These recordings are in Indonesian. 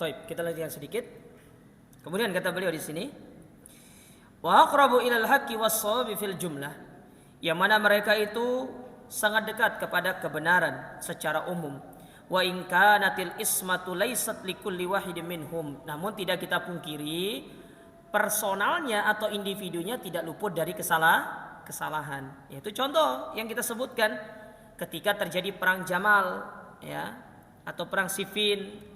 Baik, kita lanjutkan sedikit. Kemudian kata beliau di sini, wa aqrabu ilal haqqi was-shawabi fil jumlah. Yang mana mereka itu sangat dekat kepada kebenaran secara umum. Wa in kanatil ismatu laysat likulli wahidin minhum. Namun tidak kita pungkiri personalnya atau individunya tidak luput dari kesalahan. Yaitu contoh yang kita sebutkan ketika terjadi perang Jamal, ya, atau perang Siffin.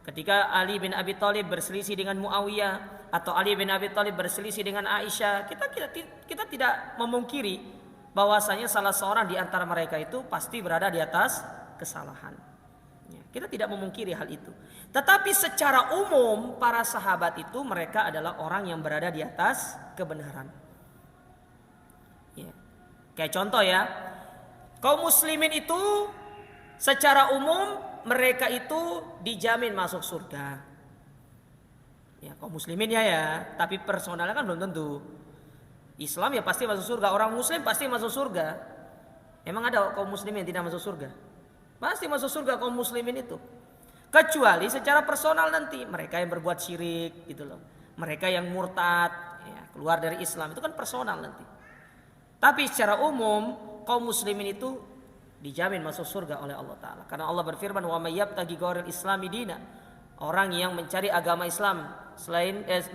Ketika Ali bin Abi Thalib berselisih dengan Muawiyah atau Ali bin Abi Thalib berselisih dengan Aisyah, kita tidak memungkiri bahwasanya salah seorang di antara mereka itu pasti berada di atas kesalahan. Ya, kita tidak memungkiri hal itu. Tetapi secara umum para sahabat itu mereka adalah orang yang berada di atas kebenaran. Ya. Kayak contoh ya, kaum muslimin itu secara umum mereka itu dijamin masuk surga. Ya, kaum muslimin ya, tapi personalnya kan belum tentu. Islam ya pasti masuk surga, orang muslim pasti masuk surga. Emang ada kaum muslimin yang tidak masuk surga? Pasti masuk surga kaum muslimin itu. Kecuali secara personal nanti mereka yang berbuat syirik gitu loh. Mereka yang murtad, ya, keluar dari Islam itu kan personal nanti. Tapi secara umum kaum muslimin itu dijamin masuk surga oleh Allah Ta'ala. Karena Allah berfirman, wa may yabtaghi ghairal islami dina. Orang yang mencari agama Islam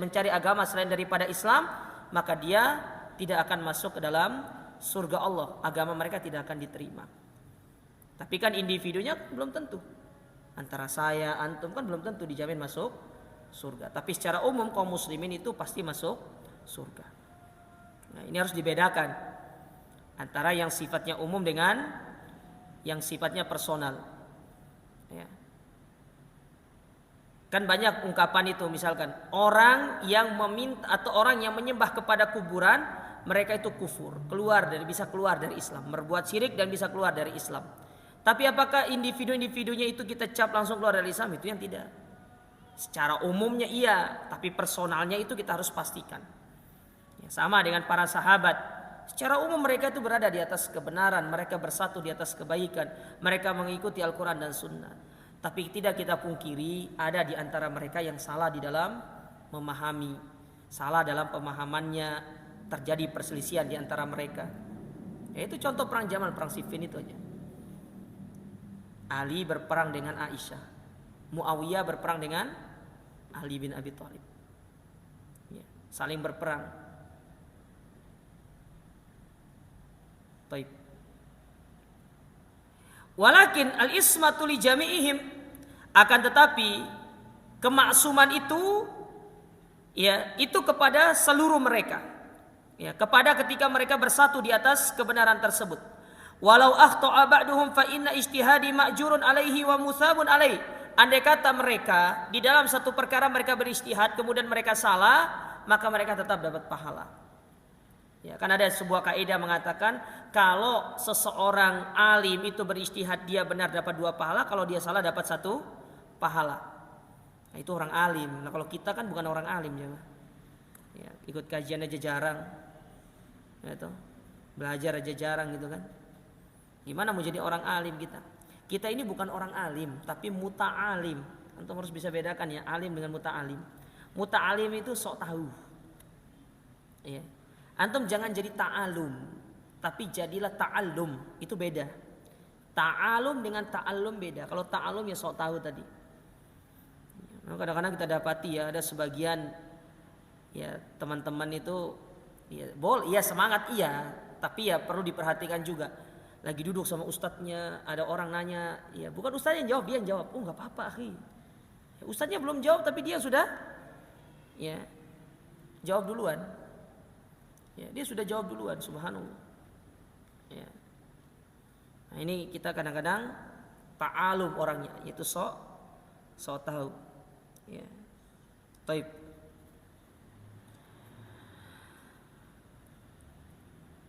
mencari agama selain daripada Islam, maka dia tidak akan masuk ke dalam surga Allah. Agama mereka tidak akan diterima. Tapi kan individunya belum tentu. Antara saya, antum kan belum tentu dijamin masuk surga. Tapi secara umum kaum muslimin itu pasti masuk surga. Nah, ini harus dibedakan antara yang sifatnya umum dengan yang sifatnya personal. Ya. Kan banyak ungkapan itu, misalkan orang yang meminta atau orang yang menyembah kepada kuburan, mereka itu kufur, bisa keluar dari Islam, berbuat syirik dan bisa keluar dari Islam. Tapi apakah individu-individunya itu kita cap langsung keluar dari Islam? Itu yang tidak. Secara umumnya iya, tapi personalnya itu kita harus pastikan. Ya, sama dengan para sahabat. Secara umum mereka itu berada di atas kebenaran, mereka bersatu di atas kebaikan, mereka mengikuti Al-Quran dan Sunnah. Tapi tidak kita pungkiri ada di antara mereka yang salah di dalam memahami, salah dalam pemahamannya, terjadi perselisihan di antara mereka. Itu contoh perang Jamal, perang Siffin itu aja. Ali berperang dengan Aisyah, Muawiyah berperang dengan Ali bin Abi Thalib. Ya, saling berperang. Baik. Walakin al-ismatu li jami'ihim, akan tetapi kemaksuman itu ya itu kepada seluruh mereka. Ya, kepada ketika mereka bersatu di atas kebenaran tersebut. Walau akhta'a ba'duhum fa inna ijtihadi ma'jurun alaihi wa musabun alaihi. Andai kata mereka di dalam satu perkara mereka berijtihad kemudian mereka salah, maka mereka tetap dapat pahala. Ya, kan ada sebuah kaidah mengatakan kalau seseorang alim itu berijtihad dia benar dapat 2 pahala, kalau dia salah dapat 1 pahala. Nah, itu orang alim. Nah, kalau kita kan bukan orang alim ya, ikut kajian aja jarang. Ya, belajar aja jarang gitu kan. Gimana mau jadi orang alim kita? Kita ini bukan orang alim, tapi muta'alim. Antum harus bisa bedakan ya, alim dengan muta'alim. Muta'alim itu sok tahu. Ya. Antum jangan jadi ta'alum, tapi jadilah ta'allum. Itu beda. Ta'alum dengan ta'allum beda. Kalau ta'alum ya sok tahu tadi. Nah, kadang-kadang kita dapati ya ada sebagian ya teman-teman itu ya iya semangat iya, tapi ya perlu diperhatikan juga. Lagi duduk sama ustadznya, ada orang nanya, ya bukan ustadznya yang jawab, dia yang jawab. Oh nggak apa-apa akhi. Ya, ustadznya belum jawab tapi dia sudah ya jawab duluan. Ya, dia sudah jawab duluan, subhanallah. Ya. Nah, ini kita kadang-kadang ta'alum orangnya, yaitu sok tahu. Ya. Taib.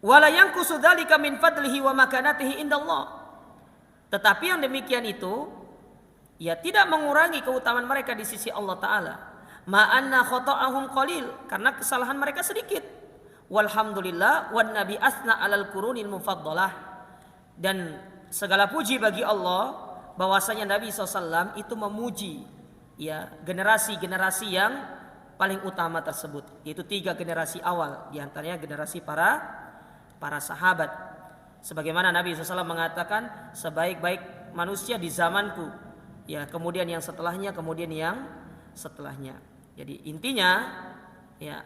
Wala yanqusu dzalika min fadlihi wa makanatihi indallah. Tetapi yang demikian itu ya tidak mengurangi keutamaan mereka di sisi Allah Ta'ala. Ma'anna khata'ahum qalil, karena kesalahan mereka sedikit. Walhamdulillah wan nabi asna alal qurunil mufaddalah. Dan segala puji bagi Allah bahwasanya Nabi SAW itu memuji ya generasi-generasi yang paling utama tersebut, yaitu 3 generasi awal, diantaranya generasi para sahabat. Sebagaimana Nabi SAW mengatakan, sebaik-baik manusia di zamanku, ya kemudian yang setelahnya, kemudian yang setelahnya. Jadi intinya, ya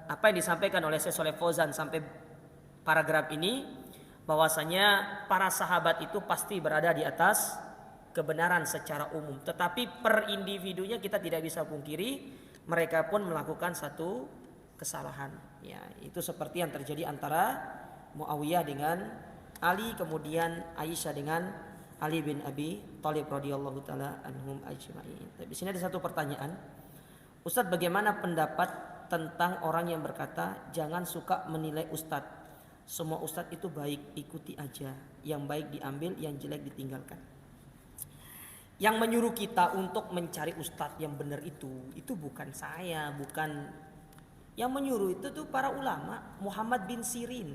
apa yang disampaikan oleh Syekh Shalih Fauzan sampai paragraf ini, bahwasanya para sahabat itu pasti berada di atas kebenaran secara umum, tetapi per individunya kita tidak bisa pungkiri mereka pun melakukan satu kesalahan. Ya, itu seperti yang terjadi antara Muawiyah dengan Ali, kemudian Aisyah dengan Ali bin Abi Thalib radhiyallahu taala anhum ajma'in. Tapi di sini ada satu pertanyaan. Ustadz, bagaimana pendapat tentang orang yang berkata jangan suka menilai ustadz. Semua ustadz itu baik, ikuti aja. Yang baik diambil, yang jelek ditinggalkan. Yang menyuruh kita untuk mencari ustadz yang benar itu bukan saya, bukan. Yang menyuruh itu tuh para ulama. Muhammad bin Sirin.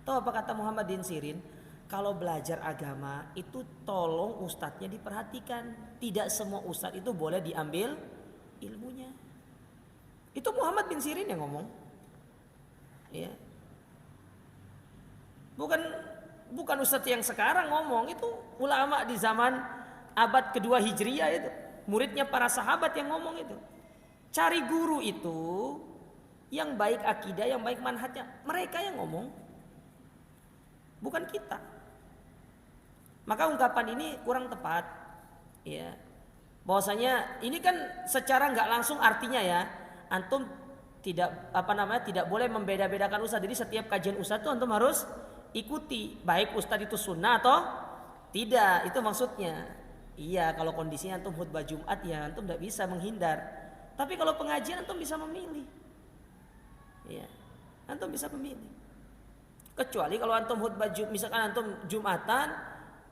Tahu apa kata Muhammad bin Sirin? Kalau belajar agama itu tolong ustadznya diperhatikan. Tidak semua ustadz itu boleh diambil ilmunya. Itu Muhammad bin Sirin yang ngomong. Ya. Bukan ustadz yang sekarang ngomong, itu ulama di zaman abad kedua Hijriyah itu. Muridnya para sahabat yang ngomong itu. Cari guru itu yang baik akidah, yang baik manhajnya. Mereka yang ngomong. Bukan kita. Maka ungkapan ini kurang tepat. Ya. Bahwasanya ini kan secara nggak langsung artinya ya, antum tidak boleh membeda-bedakan ustadz. Jadi setiap kajian ustadz itu antum harus ikuti, baik ustadz itu sunnah atau tidak. Itu maksudnya. Iya, kalau kondisinya antum khutbah Jumat ya antum tidak bisa menghindar. Tapi kalau pengajian antum bisa memilih. Iya, antum bisa memilih. Kecuali kalau antum khutbah misalkan antum Jumatan,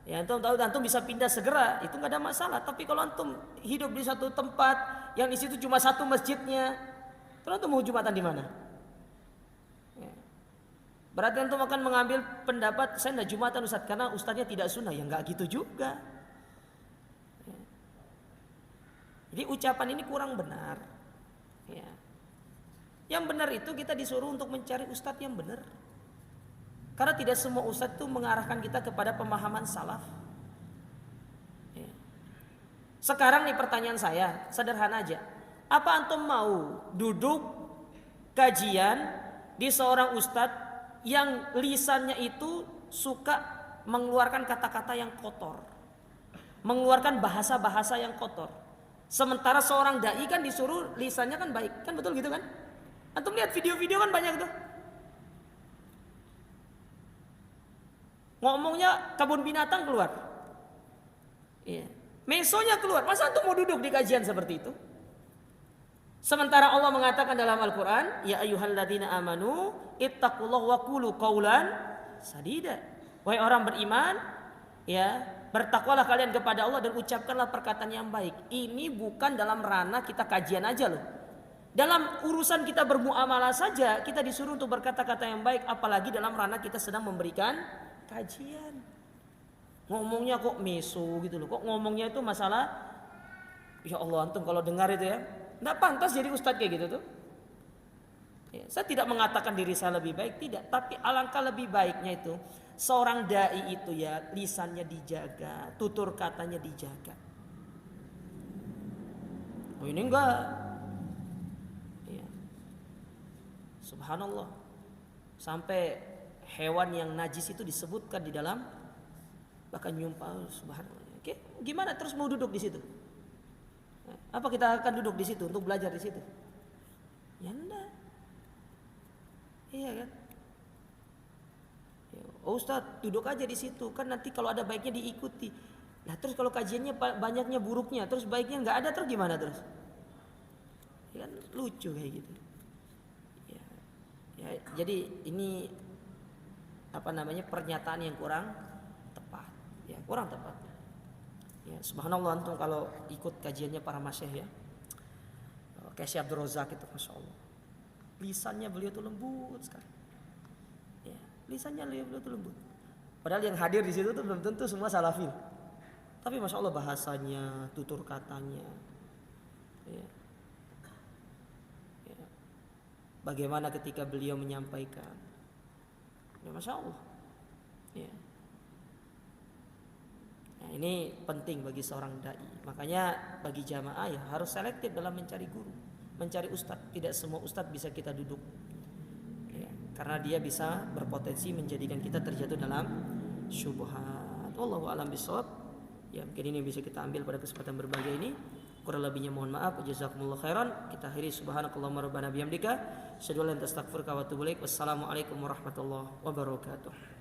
ya antum tahu antum bisa pindah segera, itu nggak ada masalah. Tapi kalau antum hidup di satu tempat yang di situ cuma satu masjidnya, terus antum mau Jumatan di mana? Ya. Berarti antum akan mengambil pendapat saya nggak Jumatan Ustaz karena ustaznya tidak sunnah, ya nggak gitu juga. Ya. Jadi ucapan ini kurang benar. Ya. Yang benar itu kita disuruh untuk mencari ustadz yang benar. Karena tidak semua ustadz itu mengarahkan kita kepada pemahaman salaf. Ya. Sekarang nih pertanyaan saya, sederhana aja. Apa antum mau duduk kajian di seorang ustadz yang lisannya itu suka mengeluarkan kata-kata yang kotor, mengeluarkan bahasa-bahasa yang kotor. Sementara seorang dai kan disuruh lisannya kan baik, kan betul gitu kan? Antum lihat video-video kan banyak tuh. Ngomongnya kebun binatang keluar. Iya. Mesonya keluar. Masa antum mau duduk di kajian seperti itu? Sementara Allah mengatakan dalam Al-Quran, ya ayyuhalladzina amanu ittaqullaha wa qulu qawlan sadida. Wahai orang beriman, ya, bertakwalah kalian kepada Allah dan ucapkanlah perkataan yang baik. Ini bukan dalam ranah kita kajian aja loh. Dalam urusan kita bermuamalah saja kita disuruh untuk berkata-kata yang baik, apalagi dalam ranah kita sedang memberikan kajian. Ngomongnya kok meso gitu loh. Kok ngomongnya itu masalah, ya Allah antum kalau dengar itu ya, enggak pantas jadi ustadz kayak gitu tuh. Ya, saya tidak mengatakan diri saya lebih baik, tidak. Tapi alangkah lebih baiknya itu seorang dai itu ya lisannya dijaga, tutur katanya dijaga. Oh ini enggak. Ya. Subhanallah. Sampai hewan yang najis itu disebutkan di dalam, bahkan nyumpah, subhanallah. Oke, gimana terus mau duduk di situ? Apa kita akan duduk di situ untuk belajar di situ? Ya enggak. Iya kan? Oh Ustaz, duduk aja di situ. Kan nanti kalau ada baiknya diikuti. Nah terus kalau kajiannya banyaknya buruknya, terus baiknya nggak ada, terus gimana terus? Ya kan lucu kayak gitu. Ya, jadi ini pernyataan yang kurang tepat. Ya kurang tepat. Ya subhanallah antum kalau ikut kajiannya para masyayikh ya. Kayak Syekh Abdul Razak itu Masya Allah. Lisannya beliau tuh lembut sekali. Ya, lisannya beliau tuh lembut. Padahal yang hadir di situ tuh belum tentu semua salafil. Tapi masya Allah bahasanya, tutur katanya, ya. Ya. Bagaimana ketika beliau menyampaikan, ya masya Allah. Ya. Nah, ini penting bagi seorang dai. Makanya bagi jamaah ya harus selektif dalam mencari guru, mencari ustadz. Tidak semua ustadz bisa kita duduk, ya, karena dia bisa berpotensi menjadikan kita terjatuh dalam syubhat. Wallahu a'lam bishawab. Ya, mungkin ini bisa kita ambil pada kesempatan berbahagia ini. Kurang lebihnya mohon maaf. Jazakumullah khairan. Kita akhiri subhanakallahumma rabbana bihamdika asyhadu an la ilaha illa anta astaghfiruka wa atubu ilaik. Wassalamualaikum warahmatullahi wabarakatuh.